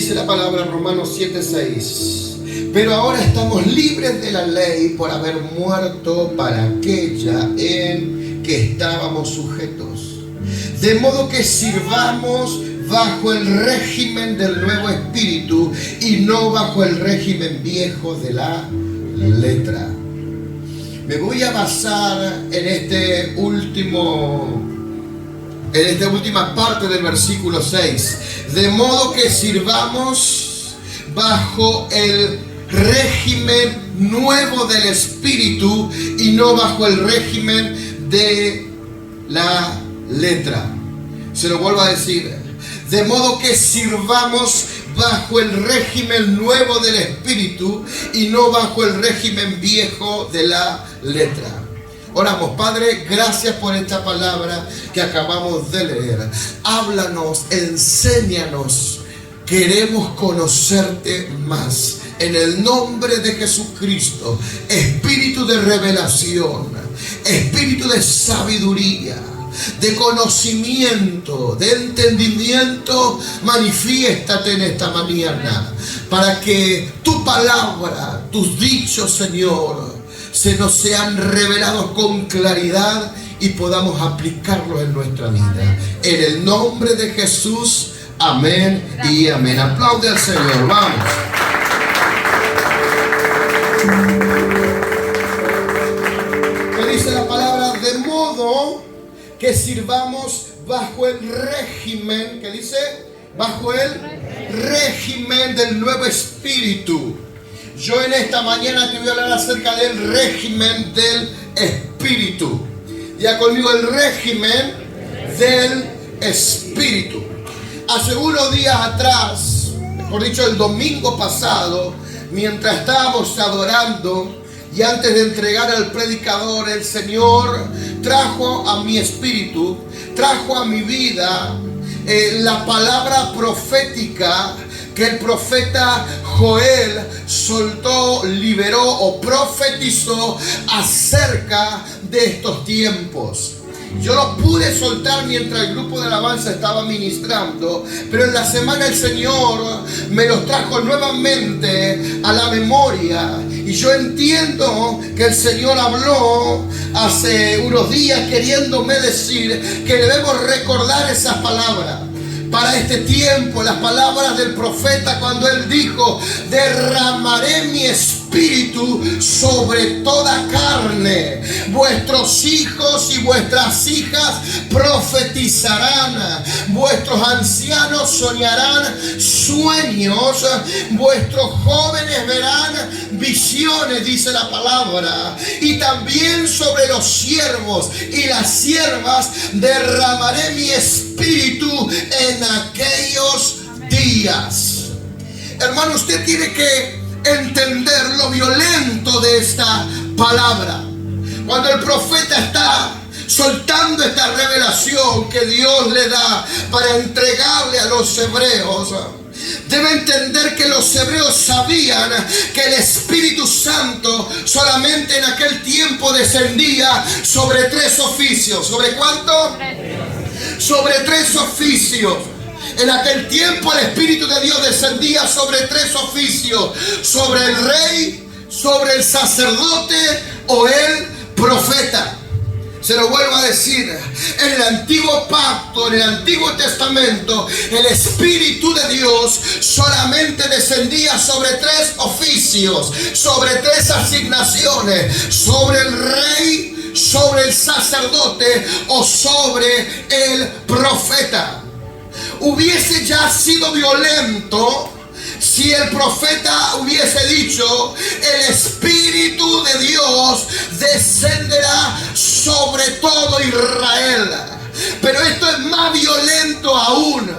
dice la palabra en Romanos 7:6. Pero ahora estamos libres de la ley por haber muerto para aquella en que estábamos sujetos. De modo que sirvamos bajo el régimen del nuevo espíritu y no bajo el régimen viejo de la letra. Me voy a basar en esta última parte del versículo 6. De modo que sirvamos bajo el régimen nuevo del espíritu y no bajo el régimen de la letra. Se lo vuelvo a decir. De modo que sirvamos bajo el régimen nuevo del espíritu y no bajo el régimen viejo de la letra. Oramos. Padre, gracias por esta palabra que acabamos de leer. Háblanos, enséñanos. Queremos conocerte más. En el nombre de Jesucristo, espíritu de revelación, espíritu de sabiduría, de conocimiento, de entendimiento, manifiéstate en esta mañana para que tu palabra, tus dichos, Señor, se nos sean revelados con claridad y podamos aplicarlos en nuestra vida. En el nombre de Jesús, amén y amén. Aplaude al Señor, vamos. ¿Qué dice la palabra? De modo que sirvamos bajo el régimen, ¿qué dice? Bajo el régimen del nuevo espíritu. Yo en esta mañana te voy a hablar acerca del régimen del espíritu. Ya conmigo, el régimen del espíritu. Hace unos días atrás, mejor dicho el domingo pasado, mientras estábamos adorando y antes de entregar al predicador, el Señor trajo a mi espíritu, trajo a mi vida la palabra profética que el profeta Joel soltó, liberó o profetizó acerca de estos tiempos. Yo lo pude soltar mientras el grupo de alabanza estaba ministrando, pero en la semana el Señor me los trajo nuevamente a la memoria. Y yo entiendo que el Señor habló hace unos días queriéndome decir que debemos recordar esas palabras. Para este tiempo, las palabras del profeta cuando él dijo: derramaré mi espíritu sobre toda carne, vuestros hijos y vuestras hijas profetizarán, vuestros ancianos soñarán sueños, vuestros jóvenes verán visiones, dice la palabra, y también sobre los siervos y las siervas derramaré mi espíritu en aquellos días. Hermano, usted tiene que entender lo violento de esta palabra. Cuando el profeta está soltando esta revelación que Dios le da para entregarle a los hebreos, debe entender que los hebreos sabían que el Espíritu Santo solamente en aquel tiempo descendía sobre 3 oficios. ¿Sobre cuánto? Sobre 3 oficios. En aquel tiempo el Espíritu de Dios descendía sobre 3 oficios: sobre el rey, sobre el sacerdote o el profeta. Se lo vuelvo a decir, en el antiguo pacto, en el antiguo testamento, el Espíritu de Dios solamente descendía sobre 3 oficios, sobre 3 asignaciones: sobre el rey, sobre el sacerdote o sobre el profeta. Hubiese ya sido violento si el profeta hubiese dicho: el Espíritu de Dios descenderá sobre todo Israel. Pero esto es más violento aún.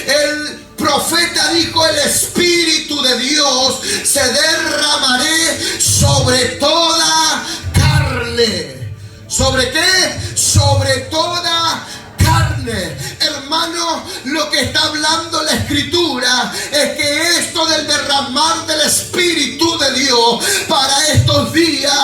El profeta dijo: el Espíritu de Dios se derramaré sobre toda carne. ¿Sobre qué? Sobre toda carne. Hermano, lo que está hablando la Escritura es que esto del derramar del Espíritu de Dios para estos días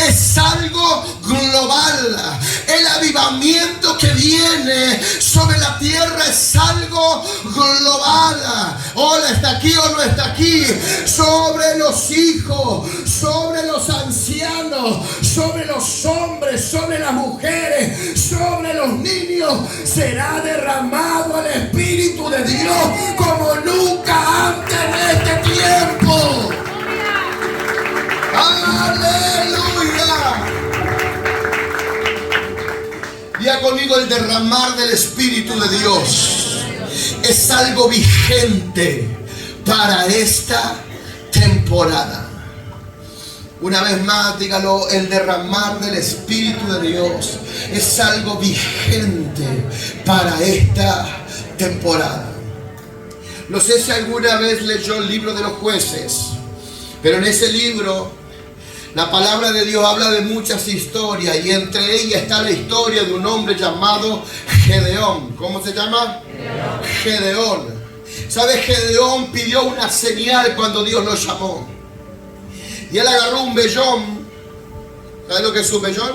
es algo global. El avivamiento que viene sobre la tierra es algo global. Hola, ¿está aquí o no está aquí? Sobre los hijos, sobre los ancianos, sobre los hombres, sobre las mujeres, sobre los niños, será derramado el Espíritu de Dios como nunca antes en este tiempo. ¡Aleluya! Diga conmigo, el derramar del Espíritu de Dios es algo vigente para esta temporada. Una vez más, dígalo, el derramar del Espíritu de Dios es algo vigente para esta temporada. No sé si alguna vez leyó el libro de los Jueces, pero en ese libro la palabra de Dios habla de muchas historias, y entre ellas está la historia de un hombre llamado Gedeón. ¿Cómo se llama? Gedeón. ¿Sabes? Gedeón pidió una señal cuando Dios lo llamó. Y él agarró un vellón. ¿Sabes lo que es un vellón?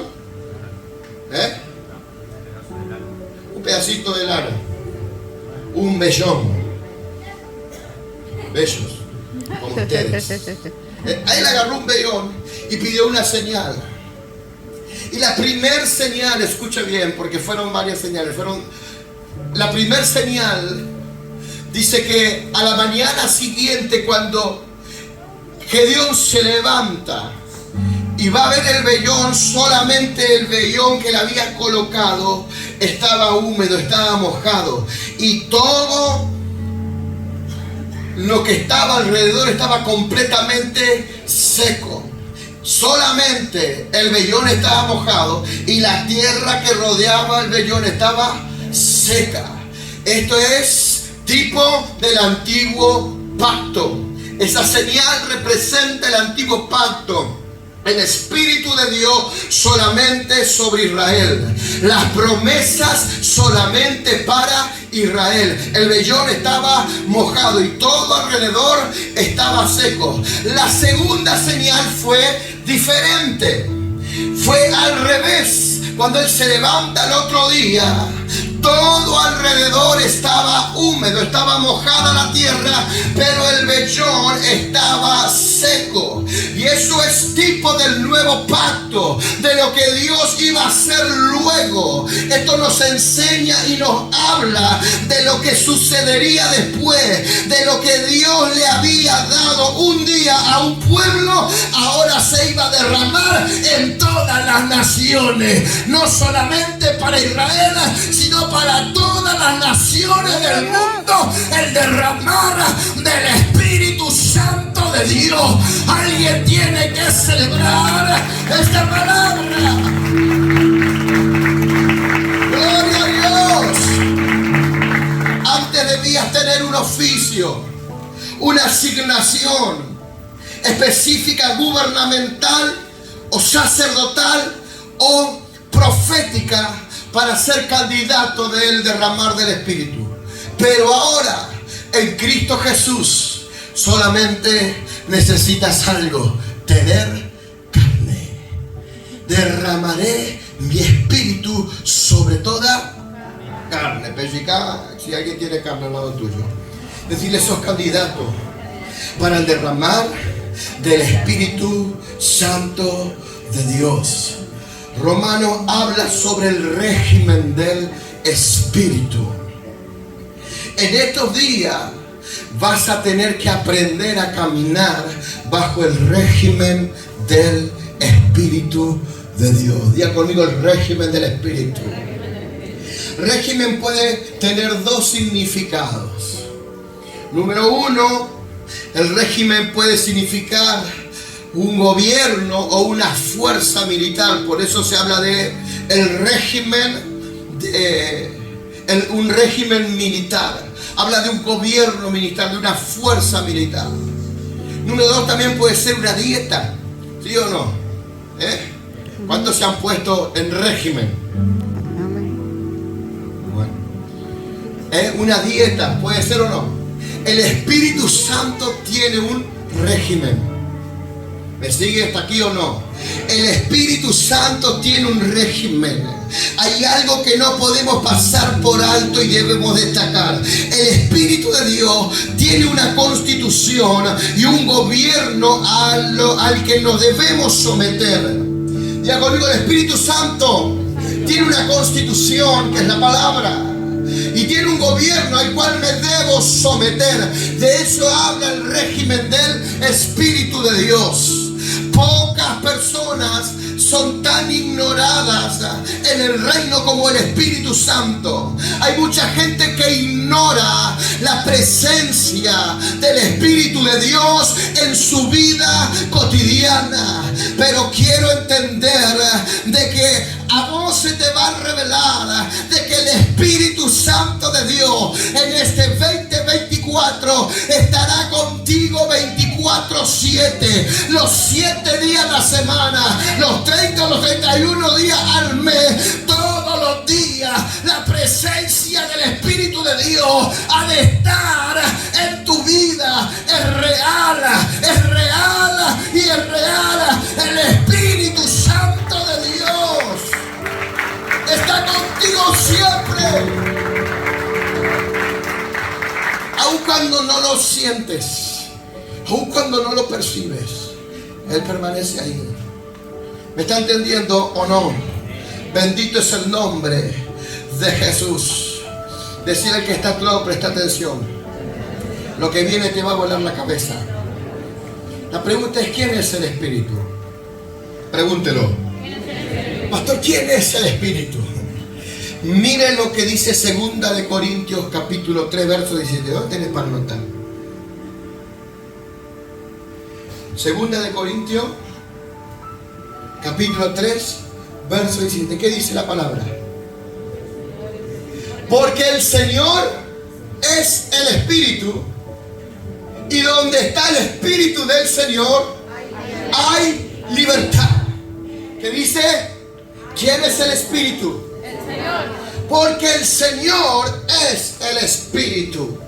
Un pedacito de lana. Un vellón. Bellos, como ustedes. Él agarró un vellón y pidió una señal. Y la primer señal, escucha bien, porque fueron varias señales. La primer señal dice que a la mañana siguiente, cuando Gedeón se levanta y va a ver el vellón, solamente el vellón que le había colocado estaba húmedo, estaba mojado, y todo lo que estaba alrededor estaba completamente seco. Solamente el vellón estaba mojado y la tierra que rodeaba el vellón estaba seca. Esto es tipo del antiguo pacto. Esa señal representa el antiguo pacto. El Espíritu de Dios solamente sobre Israel. Las promesas solamente para Israel. El vellón estaba mojado y todo alrededor estaba seco. La segunda señal fue diferente. Fue al revés. Cuando él se levanta el otro día, todo alrededor estaba húmedo, estaba mojada la tierra, pero el vellón estaba seco. Y eso es tipo del nuevo pacto, de lo que Dios iba a hacer luego. Esto nos enseña y nos habla de lo que sucedería después, de lo que Dios le había dado un día a un pueblo, ahora se iba a derramar en todas las naciones, no solamente para Israel, sino para todas las naciones del mundo. El derramar del Espíritu Santo de Dios. Alguien tiene que celebrar esta palabra. Gloria a Dios. Antes debías tener un oficio, una asignación específica, gubernamental o sacerdotal o profética, para ser candidato del derramar del Espíritu. Pero ahora, en Cristo Jesús, solamente necesitas algo: tener carne. Derramaré mi Espíritu sobre toda carne. Pellizca, si alguien tiene carne al lado tuyo, decirle: sos candidato para el derramar del Espíritu Santo de Dios. Romano habla sobre el régimen del Espíritu. En estos días vas a tener que aprender a caminar bajo el régimen del Espíritu de Dios. Diga conmigo: el régimen del Espíritu. Régimen puede tener dos significados. Número uno, el régimen puede significar un gobierno o una fuerza militar. Por eso se habla de el régimen, un régimen militar. Habla de un gobierno militar, de una fuerza militar. Número dos, también puede ser una dieta. ¿Sí o no? ¿Cuántos se han puesto en régimen? Bueno. Una dieta, puede ser o no. El Espíritu Santo tiene un régimen. ¿Me sigue hasta aquí o no? El Espíritu Santo tiene un régimen. Hay algo que no podemos pasar por alto y debemos destacar. El Espíritu de Dios tiene una constitución y un gobierno al que nos debemos someter. Ya conmigo, el Espíritu Santo tiene una constitución, que es la palabra, y tiene un gobierno al cual me debo someter. De eso habla el régimen del Espíritu de Dios. Pocas personas son tan ignoradas en el reino como el Espíritu Santo. Hay mucha gente que ignora la presencia del Espíritu de Dios en su vida cotidiana. Pero quiero entender de que a vos se te va a revelar de que el Espíritu Santo de Dios en este 2024 estará contigo 24/7, los 7 días a la semana, los 30 o los 31 días al mes, todos los días. La presencia del Espíritu de Dios ha de estar en tu vida. Es real, es real y es real. El Espíritu Santo de Dios está contigo siempre. Aun cuando no lo sientes, aun cuando no lo percibes, Él permanece ahí. ¿Me está entendiendo o no? Bendito es el nombre de Jesús. Decirle al que está a tu lado, presta atención. Lo que viene te va a volar la cabeza. La pregunta es: ¿quién es el Espíritu? Pregúntelo. Pastor, ¿quién es el Espíritu? Mire lo que dice 2 de Corintios capítulo 3 verso 17. ¿Dónde tenés para anotar? 2 de Corintios capítulo 3 verso 17. ¿Qué dice la palabra? Porque el Señor es el Espíritu, y donde está el Espíritu del Señor hay libertad. ¿Qué dice? ¿Quién es el Espíritu? El Señor. Porque el Señor es el Espíritu,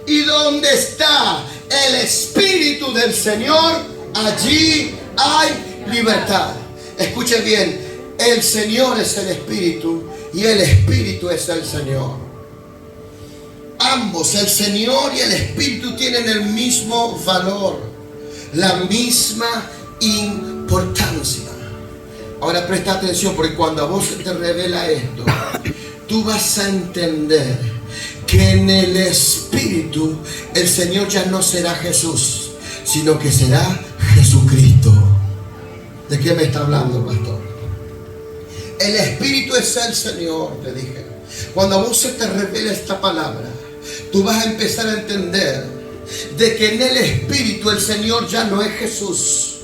y donde está el Espíritu del Señor, allí hay libertad. Escuchen bien, el Señor es el Espíritu y el Espíritu es el Señor. Ambos, el Señor y el Espíritu, tienen el mismo valor, la misma importancia. Ahora presta atención, porque cuando a vos se te revela esto, tú vas a entender que en el Espíritu el Señor ya no será Jesús, sino que será Jesucristo. ¿De qué me está hablando, pastor? El Espíritu es el Señor, te dije. Cuando a vos se te revela esta palabra, tú vas a empezar a entender de que en el Espíritu el Señor ya no es Jesús,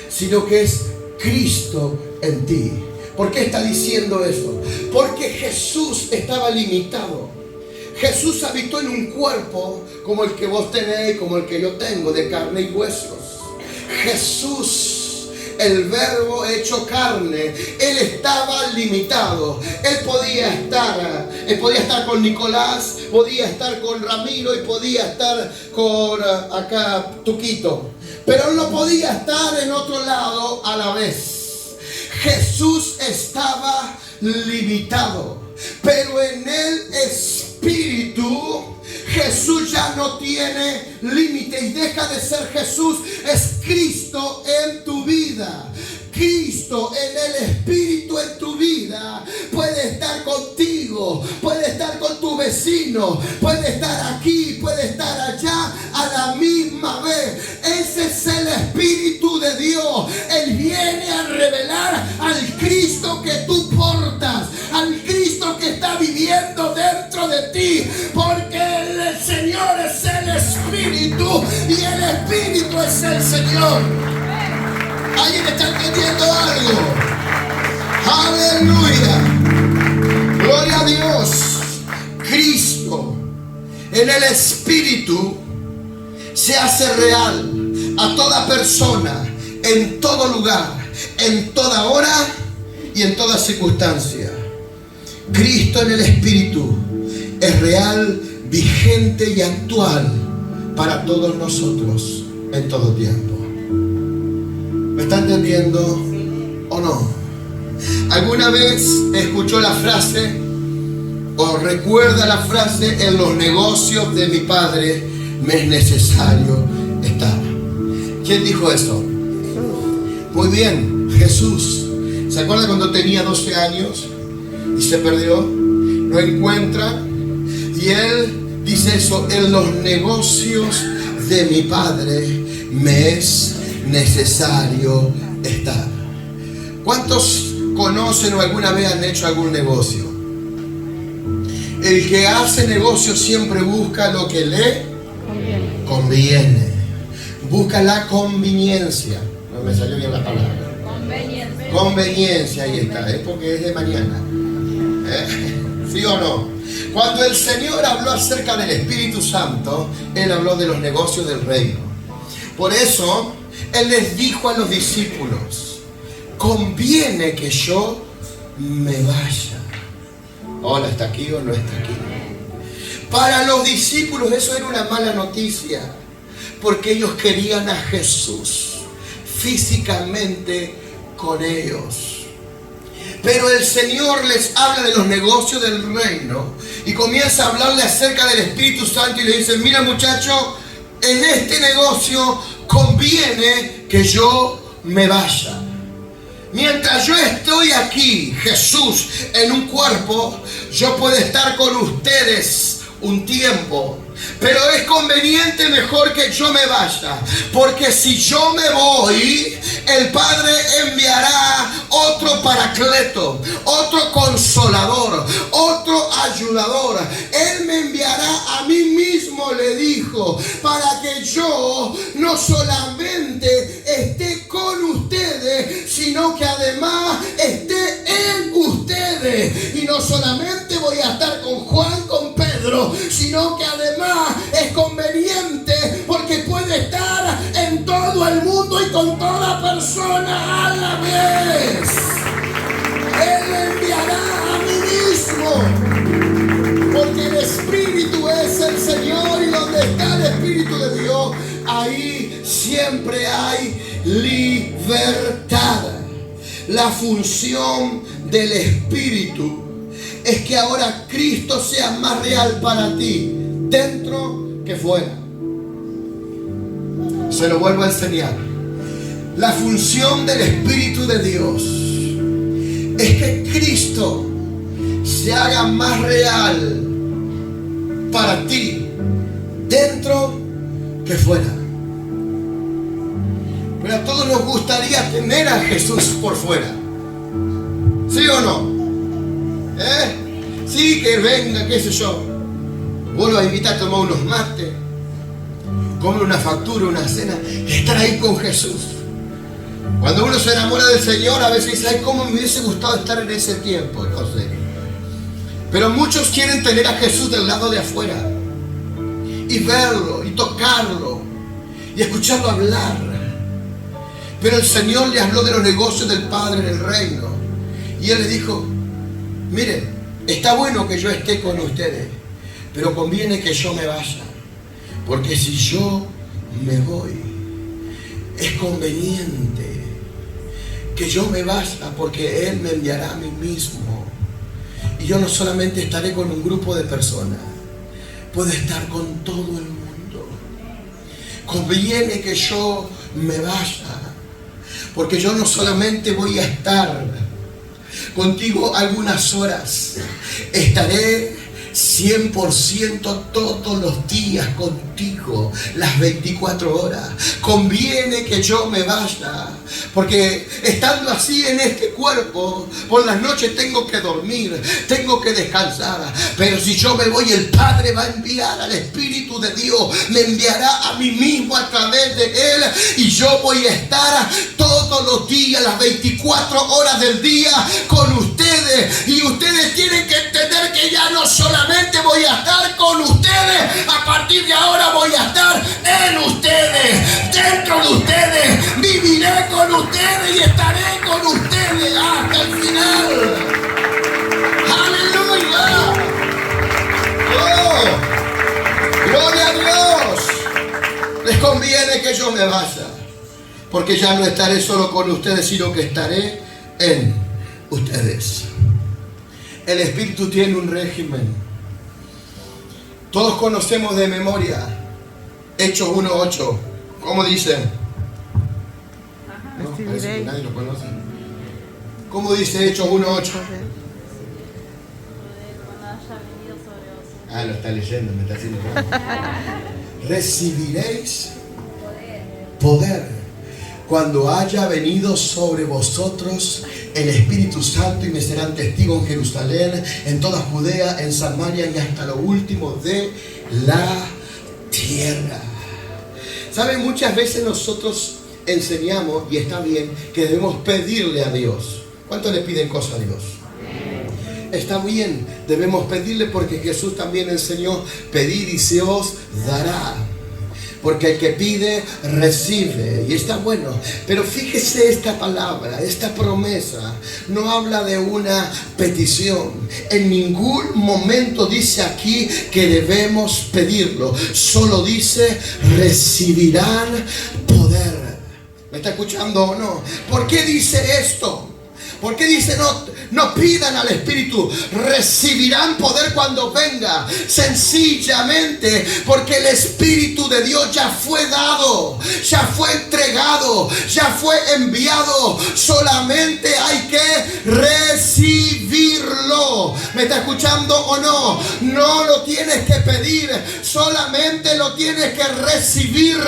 sino que es Cristo en ti. ¿Por qué está diciendo eso? Porque Jesús estaba limitado. Jesús habitó en un cuerpo como el que vos tenés, como el que yo tengo, de carne y huesos. Jesús, el Verbo hecho carne, Él estaba limitado. Él podía estar con Nicolás, podía estar con Ramiro y podía estar con acá Tuquito, pero Él no podía estar en otro lado a la vez. Jesús estaba limitado, pero en el Espíritu Jesús ya no tiene límite y deja de ser Jesús. Es Cristo en tu vida. Cristo en el Espíritu en tu vida puede estar contigo, puede estar con tu vecino, puede estar aquí, puede estar allá a la misma vez. Ese es el Espíritu de Dios. Él viene a revelar al Cristo que tú portas, al Cristo que está viviendo dentro de ti, porque el Señor es el Espíritu y el Espíritu es el Señor. ¿Alguien está entendiendo algo? ¡Aleluya! ¡Gloria a Dios! Cristo en el Espíritu se hace real a toda persona, en todo lugar, en toda hora y en toda circunstancia. Cristo en el Espíritu es real, vigente y actual para todos nosotros en todo tiempo. ¿Me está entendiendo? ¿O no? ¿Alguna vez escuchó la frase o recuerda la frase: en los negocios de mi padre me es necesario estar? ¿Quién dijo eso? Muy bien, Jesús. ¿Se acuerda cuando tenía 12 años y se perdió? Lo encuentra y él dice eso: en los negocios de mi padre me es necesario estar. ¿Cuántos conocen o alguna vez han hecho algún negocio? El que hace negocio siempre busca lo que le conviene. Busca la conveniencia. No me salió bien la palabra. Conveniencia, ahí está, porque es de mañana. ¿Sí o no? Cuando el Señor habló acerca del Espíritu Santo, Él habló de los negocios del reino. Por eso, Él les dijo a los discípulos: conviene que yo me vaya. Hola, ¿está aquí o no está aquí? Para los discípulos eso era una mala noticia, porque ellos querían a Jesús físicamente con ellos. Pero el Señor les habla de los negocios del reino y comienza a hablarle acerca del Espíritu Santo y le dice: mira, muchacho, en este negocio conviene que yo me vaya. Mientras yo estoy aquí, Jesús, en un cuerpo, yo puedo estar con ustedes un tiempo, pero es conveniente mejor que yo me vaya, porque si yo me voy, el Padre enviará otro paracleto, otro consolador, otro ayudador. Él me enviará a mí mismo, le dijo, para que yo no solamente esté con ustedes, sino que además esté en ustedes. Y no solamente voy a estar con Juan, con Pedro, sino que además es conveniente porque puede estar en todo el mundo y con toda persona a la vez. Él enviará a mí mismo, porque el Espíritu es el Señor, y donde está el Espíritu de Dios, ahí siempre hay libertad. La función del Espíritu es que ahora Cristo sea más real para ti, dentro que fuera. Se lo vuelvo a enseñar. La función del Espíritu de Dios es que Cristo se haga más real para ti, dentro que fuera. Pero a todos nos gustaría tener a Jesús por fuera. ¿Sí o no? Sí, que venga, qué sé yo. Vos lo vas a invitar a tomar unos mates, comer una factura, una cena, estar ahí con Jesús. Cuando uno se enamora del Señor, a veces dice: ay, cómo me hubiese gustado estar en ese tiempo. No sé. Pero muchos quieren tener a Jesús del lado de afuera y verlo y tocarlo y escucharlo hablar. Pero el Señor le habló de los negocios del Padre en el reino, y Él le dijo: miren, está bueno que yo esté con ustedes, pero conviene que yo me vaya, porque si yo me voy, es conveniente que yo me vaya, porque Él me enviará a mí mismo. Y yo no solamente estaré con un grupo de personas, puedo estar con todo el mundo. Conviene que yo me vaya, porque yo no solamente voy a estar contigo algunas horas, estaré 100% todos los días contigo, las 24 horas. Conviene que yo me vaya, porque estando así en este cuerpo, por las noches tengo que dormir, tengo que descansar. Pero si yo me voy, el Padre va a enviar al Espíritu de Dios, me enviará a mí mismo a través de Él, y yo voy a estar todos los días, las 24 horas del día con ustedes. Y ustedes tienen que entender que ya no solamente voy a estar con ustedes, a partir de ahora voy a estar en ustedes, dentro de ustedes, viviré con ustedes y estaré con ustedes hasta el final. ¡Aleluya! ¡Oh! ¡Gloria a Dios! Les conviene que yo me vaya, porque ya no estaré solo con ustedes, sino que estaré en ustedes. El Espíritu tiene un régimen. Todos conocemos de memoria Hechos 1:8. ¿Cómo dice? No, parece que nadie lo conoce. ¿Cómo dice Hechos 1:8? Lo está leyendo, me está haciendo. Recibiréis poder cuando haya venido sobre vosotros el Espíritu Santo, y me serán testigos en Jerusalén, en toda Judea, en Samaria y hasta lo último de la tierra. ¿Saben? Muchas veces nosotros enseñamos, y está bien, que debemos pedirle a Dios. ¿Cuántos le piden cosas a Dios? Está bien, debemos pedirle, porque Jesús también enseñó: pedid y se os dará. Porque el que pide, recibe. Y está bueno. Pero fíjese, esta palabra, esta promesa, no habla de una petición. En ningún momento dice aquí que debemos pedirlo. Solo dice: recibirán poder. ¿Me está escuchando o no? ¿Por qué dice esto? ¿Por qué dice no pidan al Espíritu? Recibirán poder cuando venga. Sencillamente porque el Espíritu de Dios ya fue dado, ya fue entregado, ya fue enviado. Solamente hay que recibirlo. ¿Me está escuchando o no? No lo tienes que pedir, solamente lo tienes que recibir,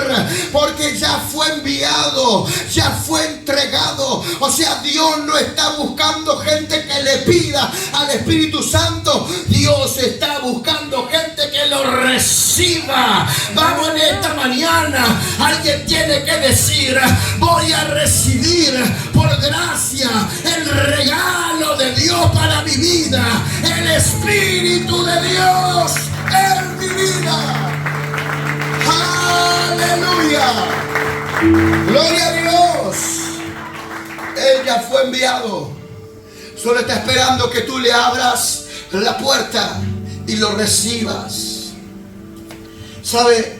porque ya fue enviado, ya fue entregado. O sea, Dios no está buscando gente que le pida al Espíritu Santo. Dios está buscando gente que lo reciba. Vamos, en esta mañana alguien tiene que decir: voy a recibir por gracia el regalo de Dios para mi vida, el Espíritu de Dios en mi vida. Aleluya, gloria a Dios. Él ya fue enviado. Solo está esperando que tú le abras la puerta y lo recibas. ¿Sabe?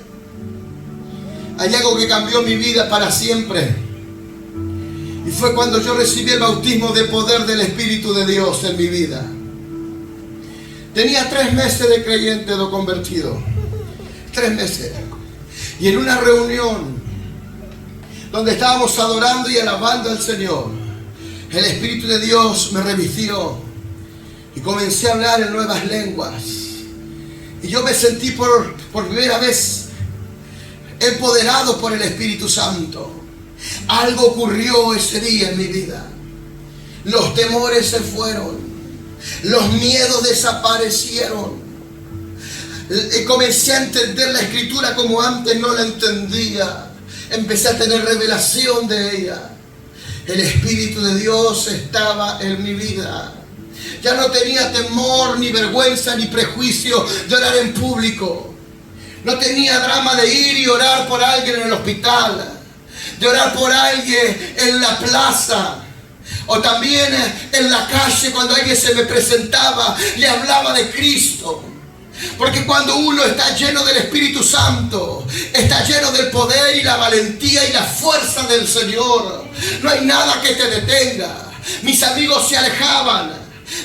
Hay algo que cambió mi vida para siempre. Y fue cuando yo recibí el bautismo de poder del Espíritu de Dios en mi vida. Tenía 3 meses de creyente, de convertido. 3 meses. Y en una reunión donde estábamos adorando y alabando al Señor, el Espíritu de Dios me revistió y comencé a hablar en nuevas lenguas. Y yo me sentí por primera vez empoderado por el Espíritu Santo. Algo ocurrió ese día en mi vida. Los temores se fueron, los miedos desaparecieron. Y comencé a entender la Escritura como antes no la entendía. Empecé a tener revelación de ella. El Espíritu de Dios estaba en mi vida. Ya no tenía temor, ni vergüenza, ni prejuicio de orar en público. No tenía drama de ir y orar por alguien en el hospital, de orar por alguien en la plaza, o también en la calle. Cuando alguien se me presentaba, le hablaba de Cristo. Porque cuando uno está lleno del Espíritu Santo, está lleno del poder y la valentía y la fuerza del Señor, no hay nada que te detenga. Mis amigos se alejaban.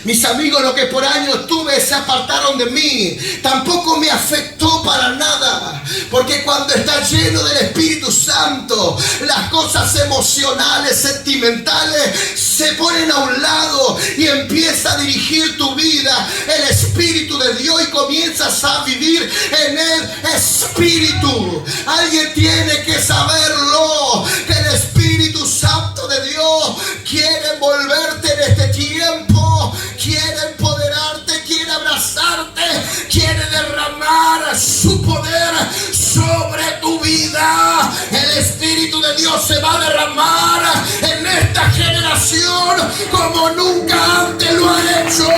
Mis amigos, lo que por años tuve, se apartaron de mí. Tampoco me afectó para nada, porque cuando estás lleno del Espíritu Santo, las cosas emocionales, sentimentales, se ponen a un lado y empieza a dirigir tu vida el Espíritu de Dios, y comienzas a vivir en el Espíritu. Alguien tiene que saberlo, que el Espíritu Santo de Dios quiere envolverte en este tiempo. Quiere empoderarte, quiere abrazarte, quiere derramar su poder sobre tu vida. El Espíritu de Dios se va a derramar en esta generación como nunca antes lo ha hecho.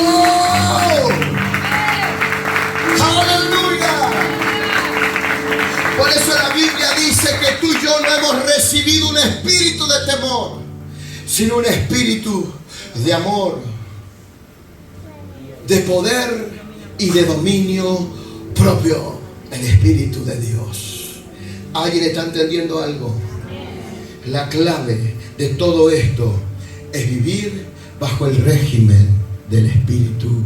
¡Aleluya! Por eso la Biblia dice que tú y yo no hemos recibido un espíritu de temor, sino un espíritu de amor, de poder y de dominio propio. El Espíritu de Dios. ¿Alguien está entendiendo algo? La clave de todo esto es vivir bajo el régimen del Espíritu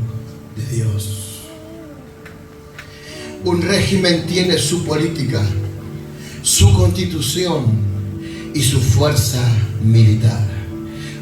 de Dios. Un régimen tiene su política, su constitución y su fuerza militar.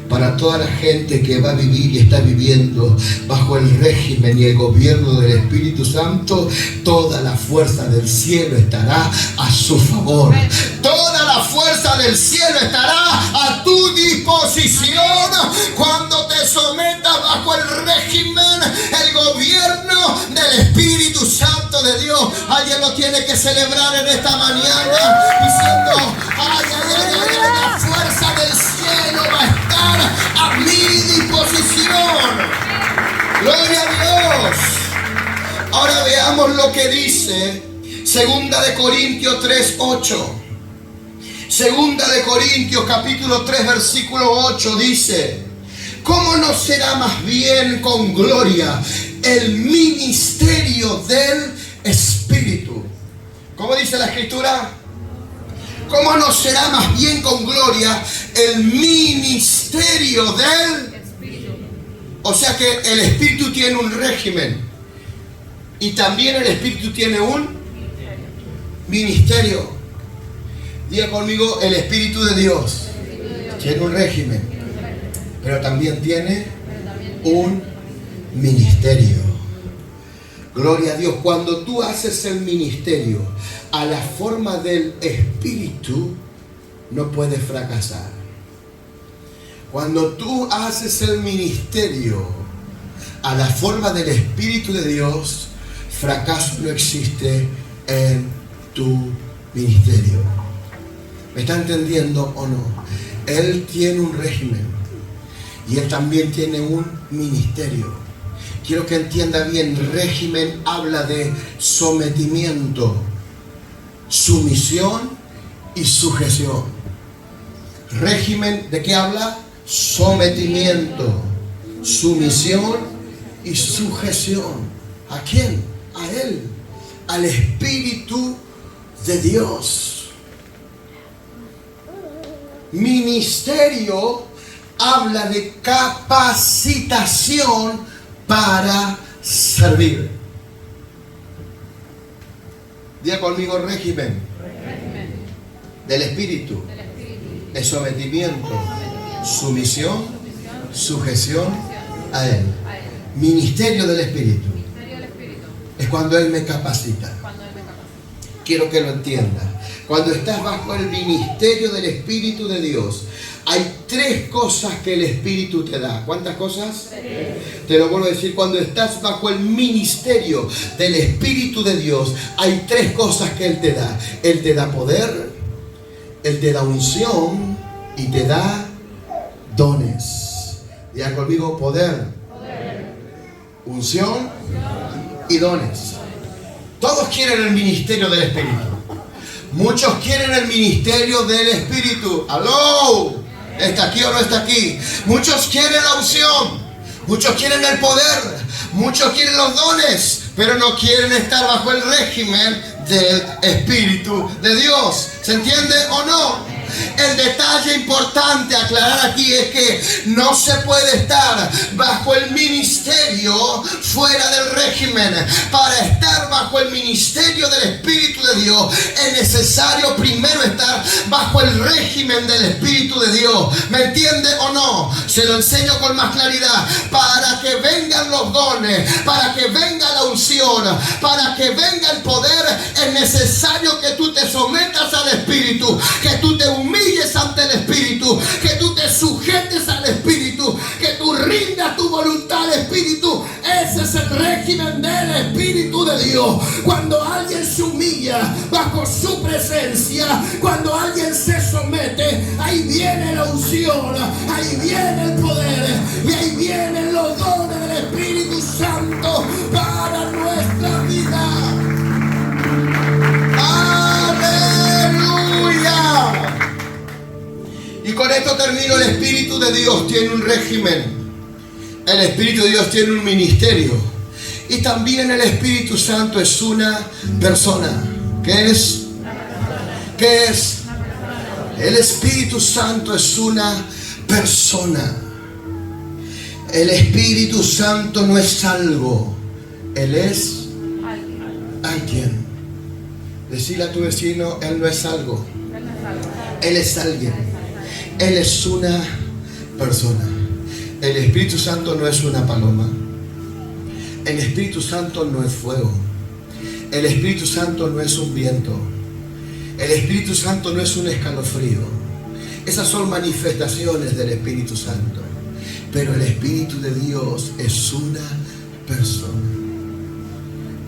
Para toda la gente que va a vivir y está viviendo bajo el régimen y el gobierno del Espíritu Santo, toda la fuerza del cielo estará a su favor. Toda la fuerza del cielo estará a tu disposición cuando te sometas bajo el régimen, el gobierno del Espíritu Santo de Dios. Alguien lo tiene que celebrar en esta mañana diciendo: ay, ay, ay, ay, la fuerza del cielo va a estar a mi disposición. Gloria a Dios. Ahora veamos lo que dice 2 Corintios 3:8. 2 Corintios capítulo 3 versículo 8 dice: ¿cómo no será más bien con gloria el ministerio del Espíritu? ¿Cómo dice la Escritura? ¿Cómo no será más bien con gloria el ministerio del Espíritu? O sea que el Espíritu tiene un régimen y también el Espíritu tiene un ministerio. Diga conmigo: el Espíritu de Dios tiene un régimen, pero también tiene un ministerio. Gloria a Dios. Cuando tú haces el ministerio a la forma del Espíritu, no puedes fracasar. Cuando tú haces el ministerio a la forma del Espíritu de Dios, fracaso no existe en tu ministerio. ¿Me está entendiendo o no? Él tiene un régimen y Él también tiene un ministerio. Quiero que entienda bien: régimen habla de sometimiento, sumisión y sujeción. Régimen, ¿de qué habla? Sometimiento, sumisión y sujeción. ¿A quién? A Él, al Espíritu de Dios. Ministerio habla de capacitación para servir. Diga conmigo: régimen del Espíritu es sometimiento, sumisión, sujeción a Él. Ministerio del Espíritu es cuando Él me capacita. Quiero que lo entienda. Cuando estás bajo el ministerio del Espíritu de Dios, hay 3 cosas que el Espíritu te da. ¿Cuántas cosas? 3. Te lo vuelvo a decir: cuando estás bajo el ministerio del Espíritu de Dios, hay 3 cosas que Él te da. Él te da poder, Él te da unción y te da dones. Diga conmigo: poder, unción y dones. Todos quieren el ministerio del Espíritu. Muchos quieren el ministerio del Espíritu. ¡Aló! ¿Está aquí o no está aquí? Muchos quieren la unción, muchos quieren el poder, muchos quieren los dones, pero no quieren estar bajo el régimen del Espíritu de Dios. ¿Se entiende o no? El detalle importante a aclarar aquí es que no se puede estar bajo el ministerio fuera del régimen. Para estar bajo el ministerio del Espíritu de Dios es necesario primero estar bajo el régimen del Espíritu de Dios. ¿Me entiende o no? Se lo enseño con más claridad. Para que vengan los dones, para que venga la unción, para que venga el poder, es necesario que tú te sometas al Espíritu, que tú te humilles ante el Espíritu, que tú te sujetes al Espíritu, que tú rindas tu voluntad al Espíritu. Ese es el régimen del Espíritu de Dios. Cuando alguien se humilla bajo su presencia, cuando alguien se somete, ahí viene la unción, ahí viene el poder y ahí vienen los dones del Espíritu Santo para nuestra vida. Y con esto termino. El Espíritu de Dios tiene un régimen. El Espíritu de Dios tiene un ministerio. Y también el Espíritu Santo es una persona. ¿Qué es? ¿Qué es? El Espíritu Santo es una persona. El Espíritu Santo no es algo, Él es alguien. Decirle a tu vecino, Él no es algo, Él es alguien. Él es una persona. El Espíritu Santo no es una paloma. El Espíritu Santo no es fuego. El Espíritu Santo no es un viento. El Espíritu Santo no es un escalofrío. Esas son manifestaciones del Espíritu Santo. Pero el Espíritu de Dios es una persona.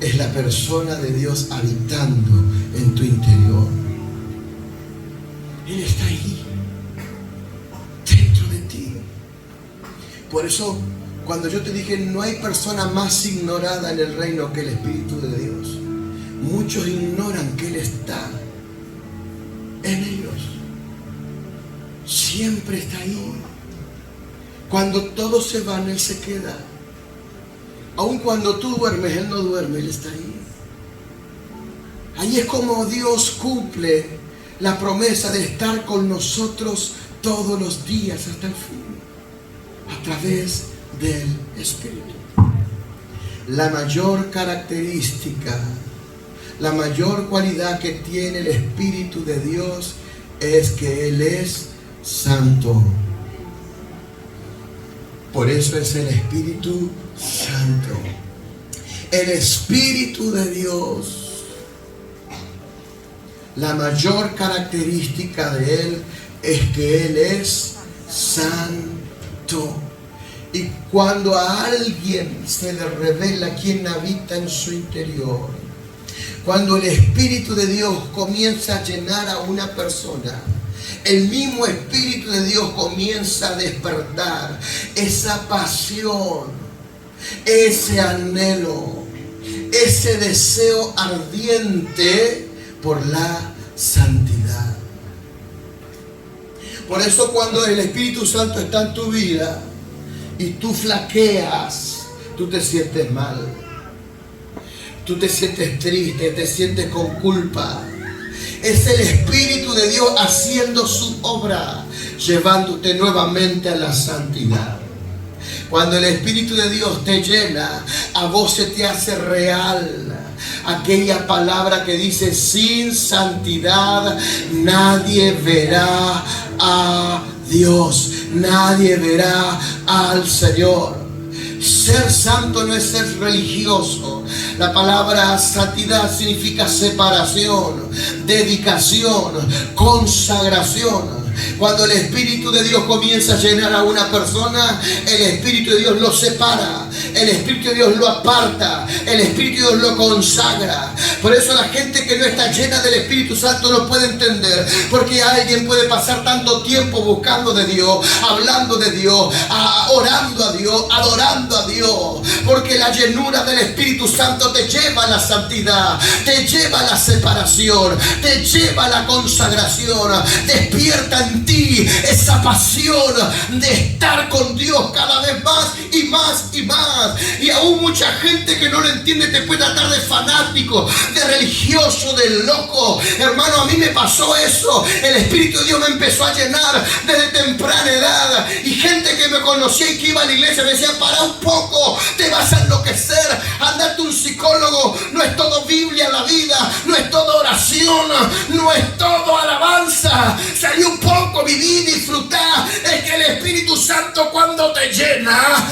Es la persona de Dios habitando en tu interior. Él está ahí, dentro de ti. Por eso, cuando yo te dije, no hay persona más ignorada en el reino que el Espíritu de Dios. Muchos ignoran que Él está en ellos. Siempre está ahí. Cuando todos se van, Él se queda. Aun cuando tú duermes, Él no duerme, Él está ahí. Ahí es como Dios cumple la promesa de estar con nosotros todos los días hasta el fin, a través del Espíritu. La mayor característica, la mayor cualidad que tiene el Espíritu de Dios es que Él es santo. Por eso es el Espíritu Santo. El Espíritu de Dios. La mayor característica de Él es que Él es santo. Y cuando a alguien se le revela quién habita en su interior, cuando el Espíritu de Dios comienza a llenar a una persona, el mismo Espíritu de Dios comienza a despertar esa pasión, ese anhelo, ese deseo ardiente por la santidad. Por eso cuando el Espíritu Santo está en tu vida y tú flaqueas, tú te sientes mal, tú te sientes triste, te sientes con culpa. Es el Espíritu de Dios haciendo su obra, llevándote nuevamente a la santidad. Cuando el Espíritu de Dios te llena, a vos se te hace real aquella palabra que dice: sin santidad nadie verá a Dios, nadie verá al Señor. Ser santo no es ser religioso. La palabra santidad significa separación, dedicación, consagración. Cuando el Espíritu de Dios comienza a llenar a una persona, el Espíritu de Dios lo separa, el Espíritu de Dios lo aparta, el Espíritu de Dios lo consagra. Por eso la gente que no está llena del Espíritu Santo no puede entender porque alguien puede pasar tanto tiempo buscando de Dios, hablando de Dios, orando a Dios, adorando a Dios, porque la llenura del Espíritu Santo te lleva a la santidad, te lleva a la separación, te lleva a la consagración, despierta en ti esa pasión de estar con Dios cada vez más y más y más. Y aún mucha gente que no lo entiende te puede tratar de fanático, de religioso, de loco. Hermano, a mí me pasó eso. El Espíritu de Dios me empezó a llenar desde temprana edad, y gente que me conocía y que iba a la iglesia me decía: para un poco, te vas a enloquecer, andate un psicólogo. No es todo Biblia la vida, no es todo oración, no es todo alabanza. Salí un poco, viví, disfrutá. Es que el Espíritu Santo cuando te llena,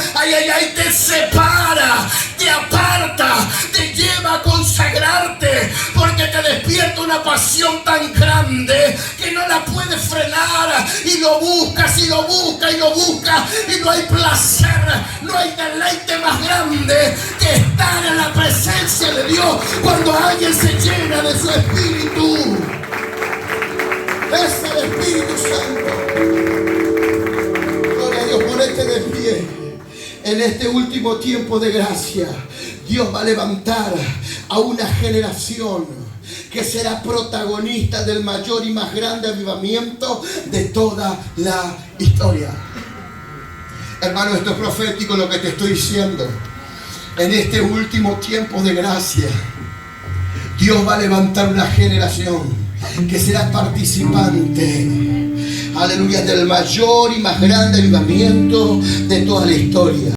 te separa, te aparta, te lleva a consagrarte, porque te despierta una pasión tan grande que no la puedes frenar, y lo buscas y lo buscas y lo buscas, y no hay placer, no hay deleite más grande que estar en la presencia de Dios cuando alguien se llena de su Espíritu. Es el Espíritu Santo. Gloria a Dios, ponete de pie. En este último tiempo de gracia, Dios va a levantar a una generación que será protagonista del mayor y más grande avivamiento de toda la historia. Hermano, esto es profético lo que te estoy diciendo. En este último tiempo de gracia, Dios va a levantar una generación que será participante, aleluya, del mayor y más grande avivamiento de toda la historia.